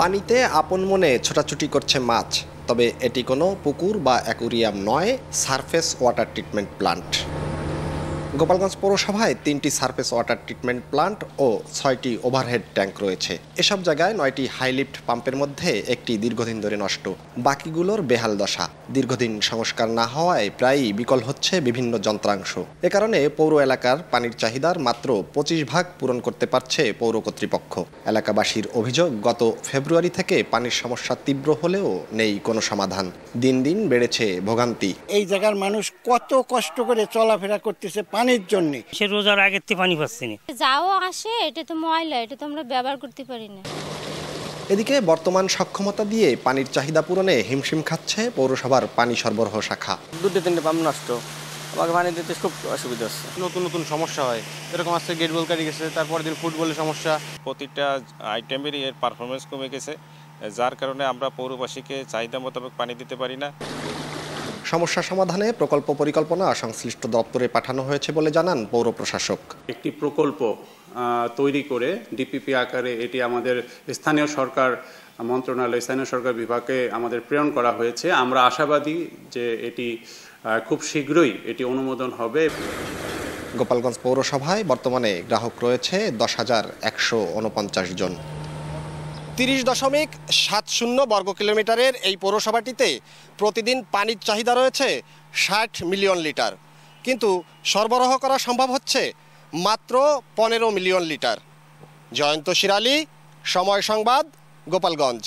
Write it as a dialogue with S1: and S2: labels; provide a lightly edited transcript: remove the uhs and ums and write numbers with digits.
S1: পানিতে আপন মনে ছোটাছুটি করছে মাছ, তবে এটি কোনো পুকুর বা অ্যাকুরিয়াম নয়, surface water treatment plant. Gopalganj পৌরসভায় ৩টি সারফেস ওয়াটার ট্রিটমেন্ট প্লান্ট ও ৬টি ওভারহেড ট্যাঙ্ক রয়েছে। এসব জায়গায় ৯টি হাইলিফট পাম্পের মধ্যে একটি দীর্ঘদিন ধরে নষ্ট, বাকিগুলোর বেহাল দশা। দীর্ঘদিন সংস্কার না হওয়ায় প্রায়ই বিকল হচ্ছে বিভিন্ন যন্ত্রাংশ। এ কারণে পৌর এলাকার পানির চাহিদার মাত্র ২৫% পূরণ করতে পারছে পৌর কর্তৃপক্ষ। এলাকাবাসীর অভিযোগ, গত ফেব্রুয়ারি থেকে পানির সমস্যা তীব্র হলেও নেই কোনো সমাধান। দিন দিন বেড়েছে ভোগান্তি।
S2: এই জায়গার মানুষ কত কষ্ট করে চলাফেরা করতেছে পানির জন্য।
S3: সে রোজার আগের থেকে পানি পাচ্ছি না।
S4: যাও আসে, এটা তো ময়লা, এটা তো আমরা ব্যবহার করতে পারি না।
S1: এদিকে বর্তমান সক্ষমতা দিয়ে পানির চাহিদা পূরণে হিমশিম খাচ্ছে পৌরসভার পানি সরবরাহ শাখা।
S5: ২-৩টে পাম্প নষ্ট, আমাকে পানি দিতে খুব অসুবিধা হচ্ছে।
S6: নতুন নতুন সমস্যা হয়, এরকম আজকে গেট বল কাটি গেছে, তারপর দিন ফুটবলের সমস্যা।
S7: প্রতিটা আইটেমেরই এর পারফরমেন্স কমে গেছে, যার কারণে আমরা পৌরবাসীকে চাহিদা মোতাবেক পানি দিতে পারি না।
S1: সমস্যা সমাধানে প্রকল্প পরিকল্পনা সংশ্লিষ্ট দপ্তরে পাঠানো হয়েছে বলে জানান পৌর প্রশাসক।
S8: একটি প্রকল্প তৈরি করে ডিপিপি আকারে এটি আমাদের স্থানীয় সরকার মন্ত্রণালয়, স্থানীয় সরকার বিভাগে আমাদের প্রেরণ করা হয়েছে। আমরা আশাবাদী যে এটি খুব শীঘ্রই এটি অনুমোদন হবে।
S1: গোপালগঞ্জ পৌরসভায় বর্তমানে গ্রাহক রয়েছে ১০,১৪৯ জন। ৩০.৭০ বর্গ কিলোমিটারের এই পৌরসভাটিতে প্রতিদিন পানির চাহিদা রয়েছে ৬০ মিলিয়ন লিটার, কিন্তু সরবরাহ করা সম্ভব হচ্ছে মাত্র ১৫ মিলিয়ন লিটার। জয়ন্ত শিরালী, সময় সংবাদ, গোপালগঞ্জ।